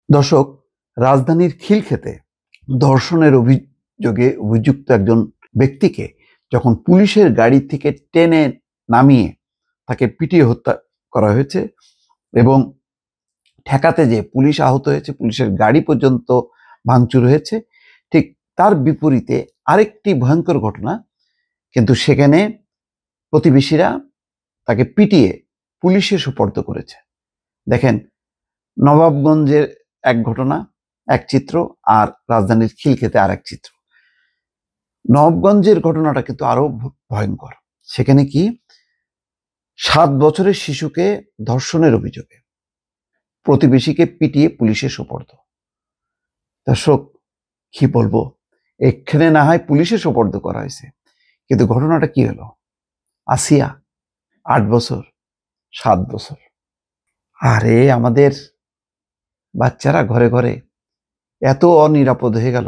দর্শক, রাজধানীর খিলক্ষেতে ধর্ষণের অভিযোগে অভিযুক্ত একজন ব্যক্তিকে যখন পুলিশের গাড়ি থেকে টেনে নামিয়ে তাকে পিটিয়ে হত্যা করা হয়েছে এবং ঠেকাতে যে পুলিশ আহত হয়েছে, পুলিশের গাড়ি পর্যন্ত ভাঙচুর হয়েছে, ঠিক তার বিপরীতে আরেকটি ভয়ঙ্কর ঘটনা, কিন্তু সেখানে প্রতিবেশীরা তাকে পিটিয়ে পুলিশে সোপর্দ করেছে। দেখেন, নবাবগঞ্জের এক ঘটনা, এক চিত্র, আর রাজধানীর খিলক্ষেতে আর এক চিত্র। নবাবগঞ্জের ঘটনাটা কিন্তু আরো ভয়ঙ্কর। সেখানে কি 7 বছরের শিশুকে ধর্ষণের অভিযোগে প্রতিবেশীকে পিটিয়ে পুলিশে সোপর্দ। দর্শক, কি বলবো, এখানে না হয় পুলিশে সোপর্দ করা হয়েছে, কিন্তু ঘটনাটা কি হলো? আসিয়া 8 বছর, 7 বছর। আরে আমাদের বাচ্চারা ঘরে ঘরে এত অনিরাপদ হয়ে গেল।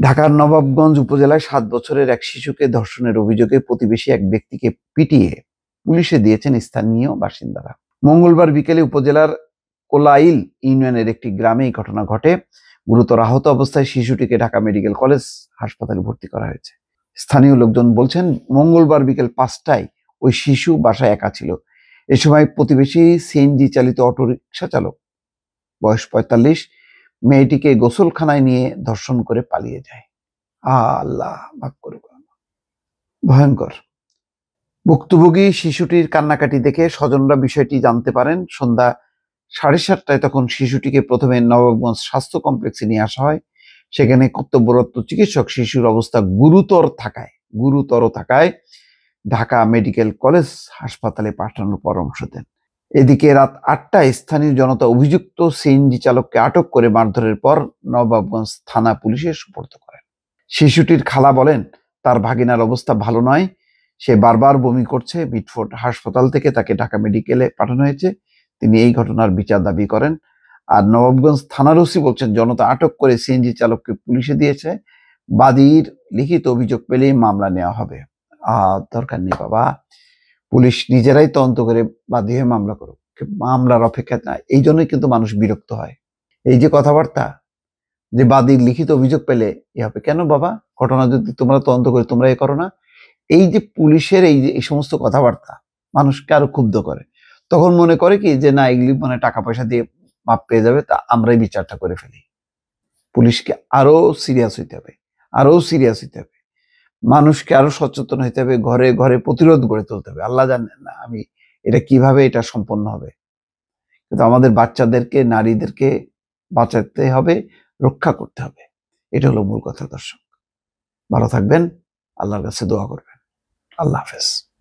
ঢাকার নবাবগঞ্জ উপজেলায় 7 বছরের এক শিশুকে ধর্ষণের অভিযোগে প্রতিবেশী এক ব্যক্তিকে পিটিয়ে পুলিশে দিয়েছেন স্থানীয় বাসিন্দারা। মঙ্গলবার বিকেলে উপজেলার কোলাইল ইউনিয়নের একটি গ্রামে এই ঘটনা ঘটে। গুরুতর আহত অবস্থায় শিশুটিকে ঢাকা মেডিকেল কলেজ হাসপাতালে ভর্তি করা হয়েছে। স্থানীয় লোকজন বলছেন, মঙ্গলবার বিকেল 5টায় ওই শিশু বাসায় একা ছিল। এ সময় প্রতিবেশী সিএনজি চালিত অটোরিকশা চালক, বয়স 45, মেয়েটিকে গোসলখানায় নিয়ে ধর্ষণ করে পালিয়ে যায়। আল্লাহ মাফ করুক। ভয়ঙ্কর। ভুক্তভোগী শিশুটির কান্নাকাটি দেখে স্বজনরা বিষয়টি জানতে পারেন। সন্ধ্যা 7:30টায় তখন শিশুটিকে প্রথমে নবাবগঞ্জ স্বাস্থ্য কমপ্লেক্সে নিয়ে আসা হয়। সেখানে কর্তব্যরত চিকিৎসক শিশুর অবস্থা গুরুতর থাকায় ঢাকা মেডিকেল কলেজ হাসপাতালে পাঠানোর পরামর্শ দেন। এদিকে রাত 8টায় স্থানীয় জনতা অভিযুক্ত সিএনজি চালককে আটক করে মারধরের পর নবাবগঞ্জ থানা পুলিশে সোপর্দ করেন। শিশুটির খালা বলেন, তার ভাগিনার অবস্থা ভালো নয়, সে বারবার বমি করছে। মিটফোর্ড হাসপাতাল থেকে তাকে ঢাকা মেডিকেলে পাঠানো হয়েছে। তিনি এই ঘটনার বিচার দাবি করেন। আর নবাবগঞ্জ থানার ওসি বলছেন, জনতা আটক করে সিএনজি চালককে পুলিশে দিয়েছে। বাদীর লিখিত অভিযোগ পেলেই মামলা নেওয়া হবে। দরকার নেই বাবা, পুলিশ নিজেরাই তদন্ত করে বাদী হয়ে মামলা করুক, মামলার অপেক্ষা না। এই জন্যই কিন্তু মানুষ বিরক্ত হয়। এই যে কথাবার্তা, যে বাদীর লিখিত অভিযোগ পেলে এ হবে কেন বাবা? ঘটনা যদি তোমরা তদন্ত করে তোমরা এ করো না। এই যে পুলিশের এই সমস্ত কথাবার্তা মানুষকে আরো ক্ষুব্ধ করে। তখন মনে করে কি যে না, এগুলি মানে টাকা পয়সা দিয়ে মাপ পেয়ে যাবে, তা আমরাই বিচারটা করে ফেলি। পুলিশকে আরো সিরিয়াস হইতে হবে, মানুষকে আরো সচেতন হইতে হবে, ঘরে ঘরে প্রতিরোধ গড়ে তুলতে হবে। আল্লাহ জানেন না আমি এটা কিভাবে এটা সম্পন্ন হবে, কিন্তু আমাদের বাচ্চাদেরকে, নারীদেরকে বাঁচাতে হবে, রক্ষা করতে হবে। এটা হলো মূল কথা। দর্শক, ভালো থাকবেন, আল্লাহর কাছে দোয়া করবেন। আল্লাহ হাফেজ।